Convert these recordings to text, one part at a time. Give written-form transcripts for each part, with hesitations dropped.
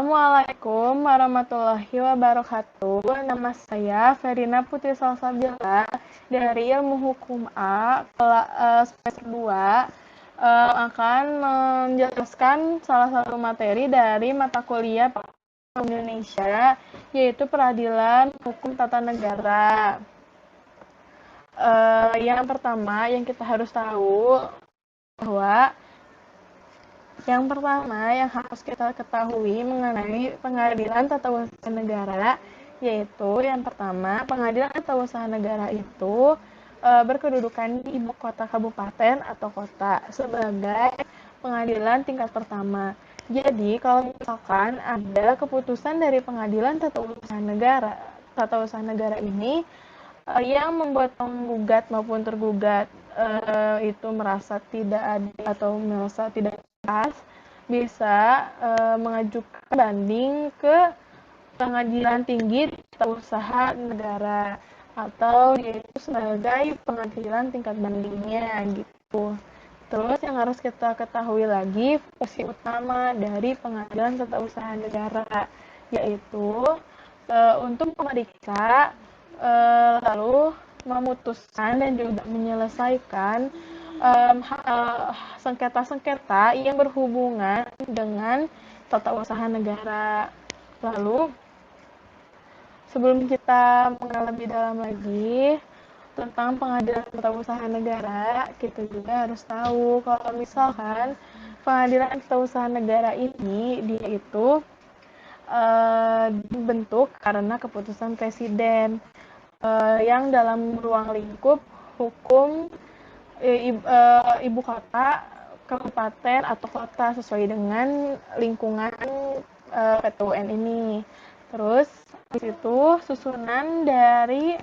Assalamualaikum warahmatullahi wabarakatuh. Nama saya Verina Putri Salsabila dari Ilmu Hukum A semester 2 akan menjelaskan salah satu materi dari mata kuliah Indonesia, yaitu Peradilan Hukum Tata Negara. Yang pertama yang kita harus tahu bahwa yang pertama yang harus kita ketahui mengenai pengadilan tata usaha negara, yaitu yang pertama, pengadilan tata usaha negara itu berkedudukan di ibu kota kabupaten atau kota sebagai pengadilan tingkat pertama. Jadi, kalau misalkan ada keputusan dari pengadilan tata usaha negara ini yang membuat penggugat maupun tergugat itu merasa tidak adil atau merasa tidak pas, bisa mengajukan banding ke pengadilan tinggi tata usaha negara atau yaitu sebagai pengadilan tingkat bandingnya gitu. Terus yang harus kita ketahui lagi fungsi utama dari pengadilan tata usaha negara, yaitu untuk memeriksa lalu memutuskan dan juga menyelesaikan sengketa-sengketa yang berhubungan dengan tata usaha negara. Lalu, sebelum kita mengenal lebih dalam lagi tentang pengadilan tata usaha negara, kita juga harus tahu kalau misalkan pengadilan tata usaha negara ini dia itu dibentuk karena keputusan presiden yang dalam ruang lingkup hukum ibu kota, kabupaten atau kota sesuai dengan lingkungan PT UN ini. Terus di situ susunan dari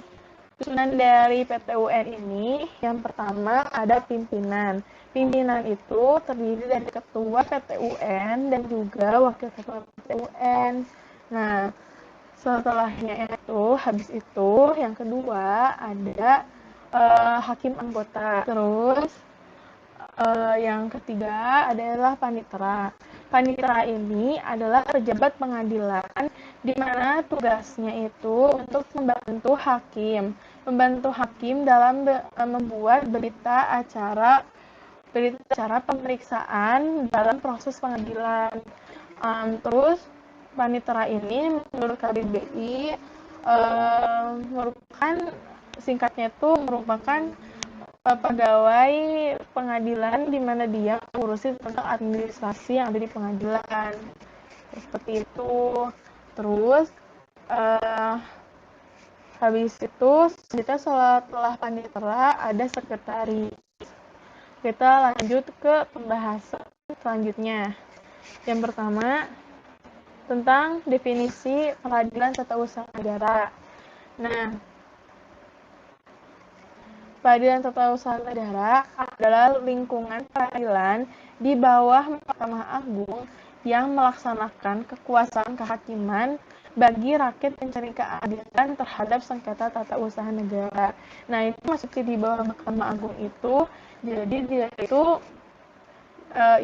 PT UN ini yang pertama ada pimpinan. Pimpinan itu terdiri dari ketua PT UN dan juga wakil ketua PT UN. Nah, setelahnya habis itu yang kedua ada hakim anggota. Terus yang ketiga adalah panitera. Panitera ini adalah pejabat pengadilan di mana tugasnya itu untuk membantu hakim dalam membuat berita acara pemeriksaan dalam proses pengadilan. Terus panitera ini menurut KBBI merupakan singkatnya itu merupakan pegawai pengadilan di mana dia ngurusin tentang administrasi yang ada di pengadilan. Seperti itu. Terus habis itu kita setelah panitera ada sekretaris. Kita lanjut ke pembahasan selanjutnya. Yang pertama tentang definisi peradilan tata usaha negara. Nah, peradilan tata usaha negara adalah lingkungan peradilan di bawah Mahkamah Agung yang melaksanakan kekuasaan kehakiman bagi rakyat mencari keadilan terhadap sengketa tata usaha negara. Nah, itu masuknya di bawah Mahkamah Agung itu, jadi dia itu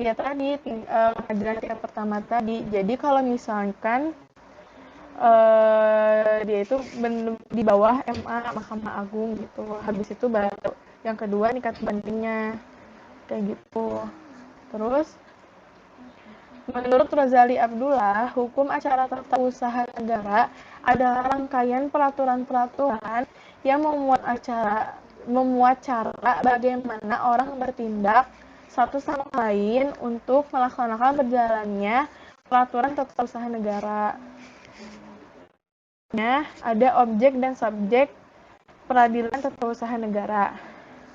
ya tadi pengadilan tingkat pertama tadi. Jadi kalau misalkan dia itu di bawah MA Mahkamah Agung gitu. Habis itu baru yang kedua tingkat bandingnya kayak gitu. Terus menurut Rozali Abdullah, hukum acara tata usaha negara adalah rangkaian peraturan-peraturan yang memuat cara bagaimana orang bertindak satu sama lain untuk melaksanakan berjalannya peraturan tata usaha negara. Ada objek dan subjek peradilan tata usaha negara.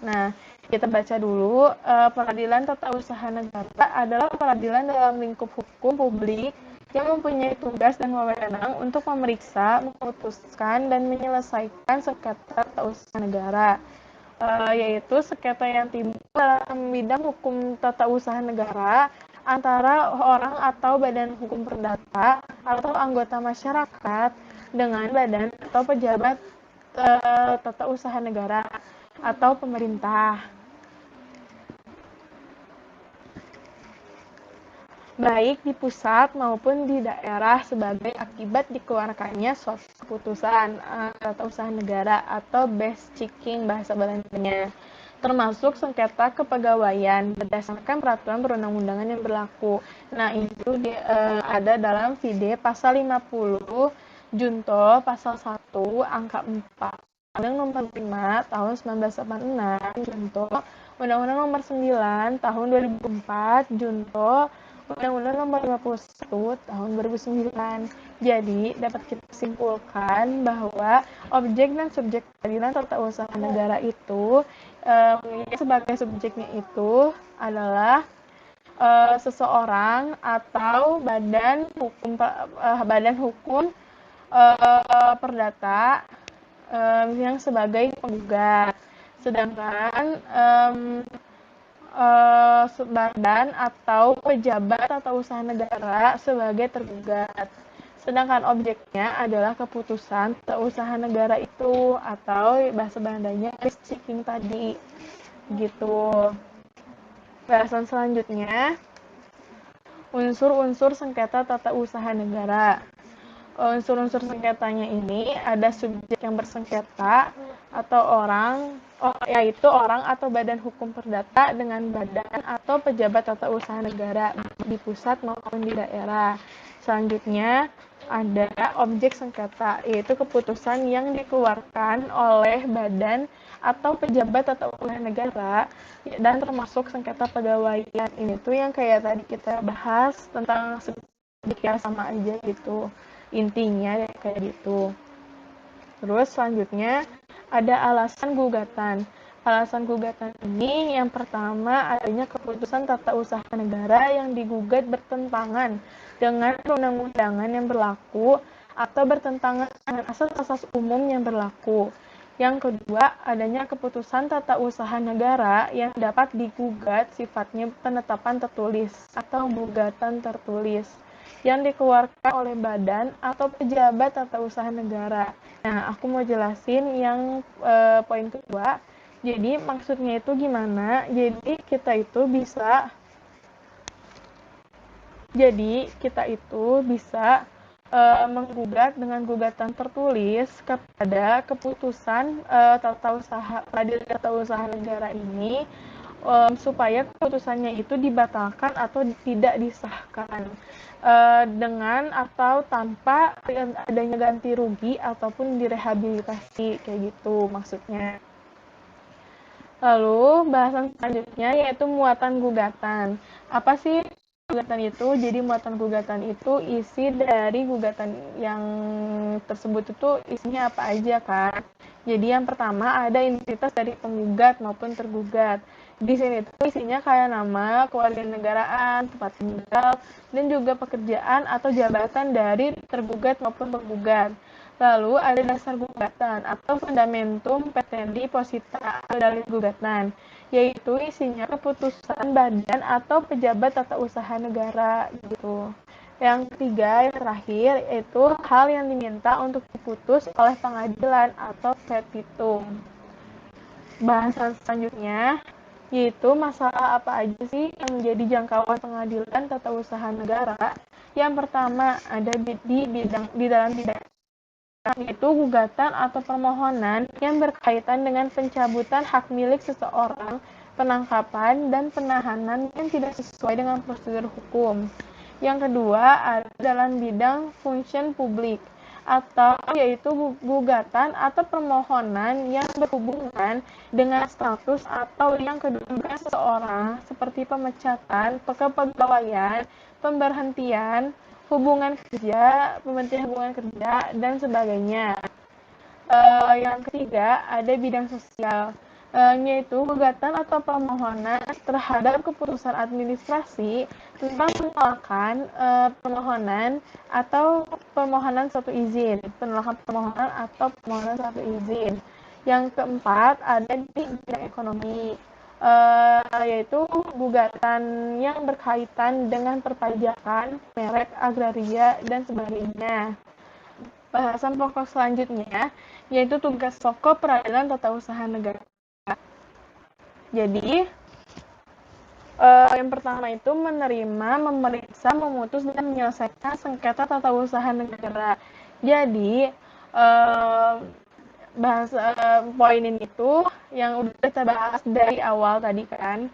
Nah, kita baca dulu. Peradilan tata usaha negara adalah peradilan dalam lingkup hukum publik yang mempunyai tugas dan wewenang untuk memeriksa, memutuskan, dan menyelesaikan sengketa tata usaha negara. Yaitu sengketa yang timbul dalam bidang hukum tata usaha negara antara orang atau badan hukum perdata atau anggota masyarakat dengan badan atau pejabat tata usaha negara atau pemerintah. baik di pusat maupun di daerah sebagai akibat dikeluarkannya suatu keputusan tata usaha negara atau best-checking bahasa Belandanya, termasuk sengketa kepegawaian berdasarkan peraturan perundang-undangan yang berlaku. Nah, itu ada dalam VID pasal 50 Junto pasal 1 angka 4. Undang-Undang Nomor 5 Tahun 1986 Junto Undang-Undang Nomor 9 Tahun 2004 Junto Undang-Undang Nomor 51 Tahun 2009. Jadi, dapat kita simpulkan bahwa objek dan subjek peradilan tata usaha negara itu sebagai subjeknya itu adalah seseorang atau badan hukum perdata yang sebagai penggugat. Sedangkan badan atau pejabat atau usaha negara sebagai tergugat. Sedangkan objeknya adalah keputusan usaha negara itu atau bahasa Belandanya best-checking tadi. Gitu. Bahasan selanjutnya, unsur-unsur sengketa tata usaha negara. Unsur-unsur sengketanya ini ada subjek yang bersengketa atau yaitu orang atau badan hukum perdata dengan badan atau pejabat tata usaha negara di pusat maupun di daerah. Selanjutnya ada objek sengketa, yaitu keputusan yang dikeluarkan oleh badan atau pejabat tata usaha negara dan termasuk sengketa pegawaian. Ini tuh yang kayak tadi kita bahas tentang subjek yang sama aja gitu. Intinya kayak gitu. Terus selanjutnya ada alasan gugatan. Alasan gugatan ini yang pertama adanya keputusan tata usaha negara yang digugat bertentangan dengan perundang-undangan yang berlaku atau bertentangan dengan asas-asas umum yang berlaku. Yang kedua, adanya keputusan tata usaha negara yang dapat digugat sifatnya penetapan tertulis atau gugatan tertulis yang dikeluarkan oleh badan atau pejabat tata usaha negara. Nah, aku mau jelasin yang poin kedua. Jadi, maksudnya itu gimana? Jadi, kita itu bisa menggugat dengan gugatan tertulis kepada keputusan peradilan tata usaha negara ini supaya keputusannya itu dibatalkan atau tidak disahkan dengan atau tanpa adanya ganti rugi ataupun direhabilitasi kayak gitu maksudnya. Lalu bahasan selanjutnya yaitu muatan gugatan. Apa sih gugatan itu? Jadi muatan gugatan itu isi dari gugatan yang tersebut itu isinya apa aja kan? Jadi yang pertama ada identitas dari penggugat maupun tergugat. Di sini tuh isinya kayak nama, kewarganegaraan, tempat tinggal, dan juga pekerjaan atau jabatan dari tergugat maupun penggugat. Lalu ada dasar gugatan atau fundamentum petendi posita atau dalil gugatan, yaitu isinya keputusan badan atau pejabat tata usaha negara gitu. Yang ketiga, yang terakhir, yaitu hal yang diminta untuk diputus oleh pengadilan atau petitum. Bahasan selanjutnya yaitu masalah apa aja sih yang menjadi jangkauan pengadilan tata usaha negara. Yang pertama ada di dalam bidang yaitu gugatan atau permohonan yang berkaitan dengan pencabutan hak milik seseorang, penangkapan, dan penahanan yang tidak sesuai dengan prosedur hukum. Yang kedua ada dalam bidang function publik atau yaitu gugatan atau permohonan yang berhubungan dengan status atau yang kedudukan seseorang seperti pemecatan, kepegawaian, pemberhentian, pemberhentian hubungan kerja, dan sebagainya. Yang ketiga ada bidang sosial, yaitu gugatan atau permohonan terhadap keputusan administrasi tentang penolakan permohonan atau permohonan suatu izin, penolakan permohonan atau permohonan suatu izin. Yang keempat ada di bidang ekonomi, yaitu gugatan yang berkaitan dengan perpajakan, merek, agraria, dan sebagainya. Bahasan pokok selanjutnya yaitu tugas pokok peradilan tata usaha negara. Jadi, Yang pertama itu menerima, memeriksa, memutus, dan menyelesaikan sengketa tata usaha negara. Jadi, poin ini tuh yang udah kita bahas dari awal tadi kan,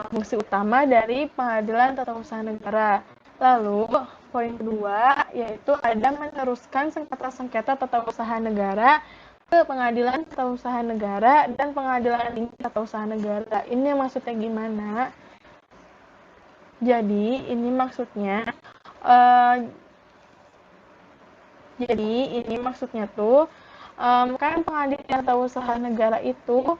fungsi utama dari pengadilan tata usaha negara. Lalu, poin kedua yaitu ada meneruskan sengketa-sengketa tata usaha negara ke pengadilan tata usaha negara dan pengadilan tinggi tata usaha negara. Ini maksudnya gimana? Jadi ini maksudnya tuh kan pengadilan tata usaha negara itu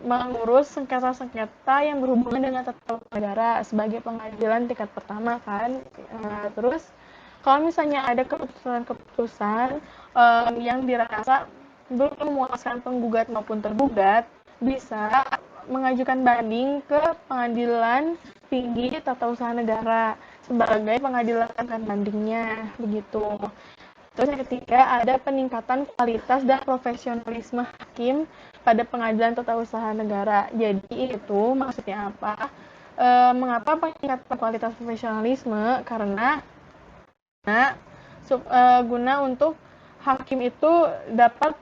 mengurus sengketa-sengketa yang berhubungan dengan tata usaha negara sebagai pengadilan tingkat pertama kan. Terus kalau misalnya ada keputusan yang dirasa belum memuaskan penggugat maupun tergugat, bisa mengajukan banding ke pengadilan tinggi tata usaha negara sebagai pengadilan bandingnya begitu. Terus yang ketiga ada peningkatan kualitas dan profesionalisme hakim pada pengadilan tata usaha negara. Jadi itu maksudnya apa? Mengapa peningkatan kualitas profesionalisme? Karena guna untuk hakim itu dapat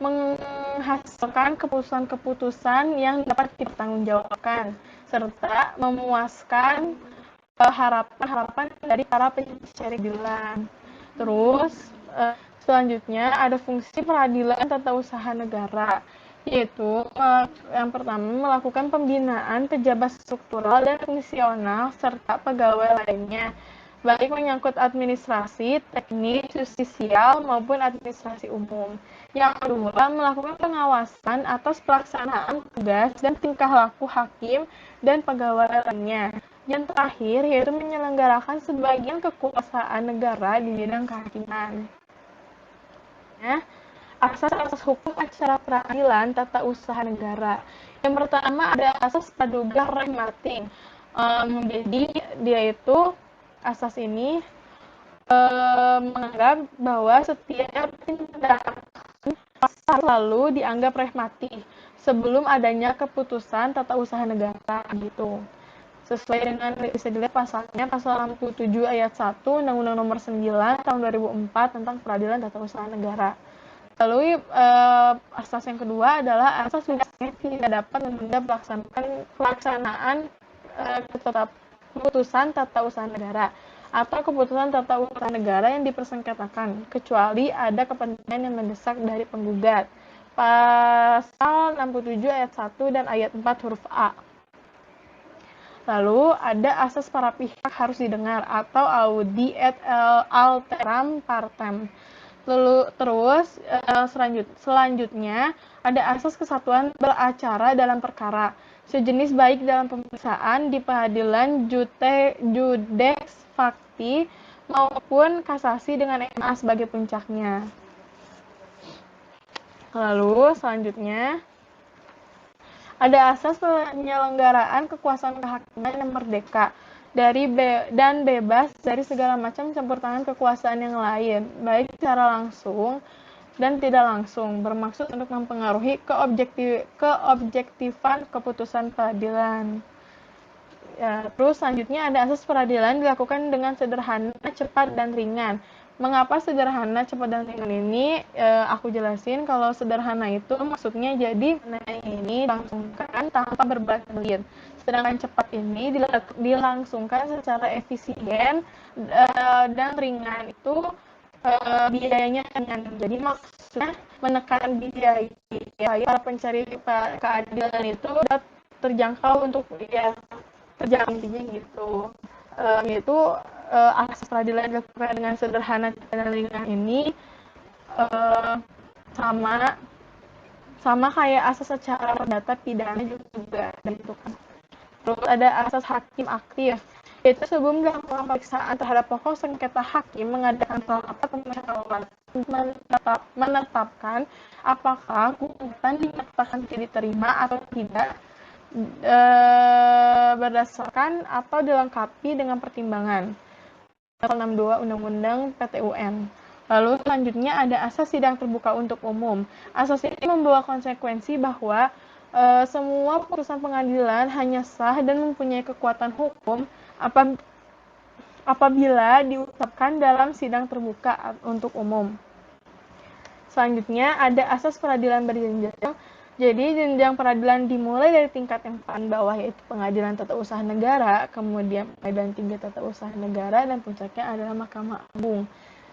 menghasilkan keputusan-keputusan yang dapat dipertanggungjawabkan serta memuaskan harapan-harapan dari para pencari keadilan. Terus selanjutnya ada fungsi peradilan tata usaha negara, yaitu yang pertama melakukan pembinaan pejabat struktural dan fungsional serta pegawai lainnya, baik menyangkut administrasi, teknis, justisial, maupun administrasi umum. Yang kedua, melakukan pengawasan atas pelaksanaan tugas dan tingkah laku hakim dan pegawai lainnya. Yang terakhir, yaitu menyelenggarakan sebagian kekuasaan negara di bidang kehakiman. Asas-asas hukum acara peradilan tata usaha negara. Yang pertama ada asas praduga rem mating. Jadi dia itu asas ini menganggap bahwa setiap tindakan selalu dianggap rehmatik sebelum adanya keputusan tata usaha negara gitu. Sesuai dengan bisa dilihat pasalnya pasal 67 ayat 1 Undang-Undang Nomor 9 tahun 2004 tentang peradilan tata usaha negara. Lalu asas yang kedua adalah asas tidak dapat menunda pelaksanaan keputusan tata usaha negara atau keputusan tata usaha negara yang dipersengketakan, kecuali ada kepentingan yang mendesak dari penggugat. Pasal 67 ayat 1 dan ayat 4 huruf A. Lalu ada asas para pihak harus didengar atau audi et alteram partem. Terus selanjutnya ada asas kesatuan beracara dalam perkara sejenis baik dalam pemeriksaan di pengadilan judex facti maupun kasasi dengan MA sebagai puncaknya. Lalu selanjutnya ada asas penyelenggaraan kekuasaan kehakiman yang merdeka dan bebas dari segala macam campur tangan kekuasaan yang lain, baik secara langsung dan tidak langsung, bermaksud untuk mempengaruhi keobjektifan keputusan peradilan. Ya, terus selanjutnya ada asas peradilan dilakukan dengan sederhana, cepat, dan ringan. Mengapa sederhana, cepat, dan ringan ini? Aku jelasin kalau sederhana itu maksudnya jadi ini dilangsungkan tanpa berbelit. Sedangkan cepat ini dilangsungkan secara efisien dan ringan itu biayanya ringan. Jadi maksudnya menekan biaya para pencari keadilan itu terjangkau untuk ya terjangkau gitu. Yaitu asas peradilan dilakukan dengan sederhana dan ringan ini sama kayak asas secara perdata pidana juga gitu kan. Terus ada asas hakim aktif, yaitu sebelum dilakukan pemeriksaan terhadap pokok sengketa hakim mengadakan rapat pemusyawaratan menetapkan apakah gugatan dinyatakan tidak diterima atau tidak berdasarkan atau dilengkapi dengan pertimbangan. Pasal 62 Undang-Undang PT-UN. Lalu selanjutnya ada asas sidang terbuka untuk umum. Asas ini membawa konsekuensi bahwa semua putusan pengadilan hanya sah dan mempunyai kekuatan hukum apabila diucapkan dalam sidang terbuka untuk umum. Selanjutnya ada asas peradilan berjenjang. Jadi jenjang peradilan dimulai dari tingkat yang paling bawah, yaitu pengadilan tata usaha negara, kemudian pengadilan tinggi tata usaha negara, dan puncaknya adalah Mahkamah Agung.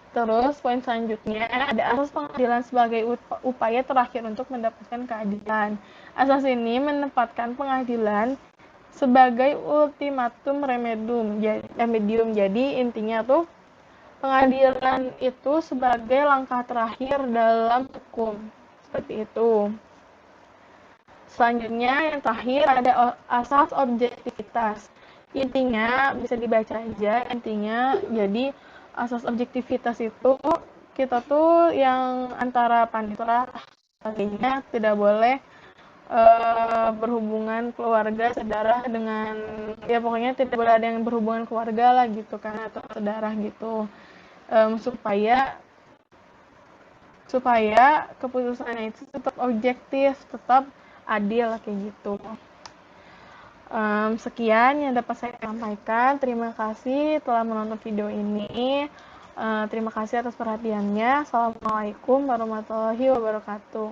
Terus poin selanjutnya ada asas pengadilan sebagai upaya terakhir untuk mendapatkan keadilan. Asas ini menempatkan pengadilan sebagai ultimatum remedium. Jadi intinya tuh pengadilan itu sebagai langkah terakhir dalam hukum. Seperti itu. Selanjutnya yang terakhir ada asas objektivitas. Intinya bisa dibaca aja, intinya jadi asas objektivitas itu kita tuh yang antara panitera sebagainya tidak boleh berhubungan keluarga sedarah dengan, ya pokoknya tidak boleh ada yang berhubungan keluarga lah gitu kan, atau sedarah gitu, supaya keputusannya itu tetap objektif, tetap adil kayak gitu. Sekian yang dapat saya sampaikan. Terima kasih telah menonton video ini. Terima kasih atas perhatiannya. Assalamualaikum warahmatullahi wabarakatuh.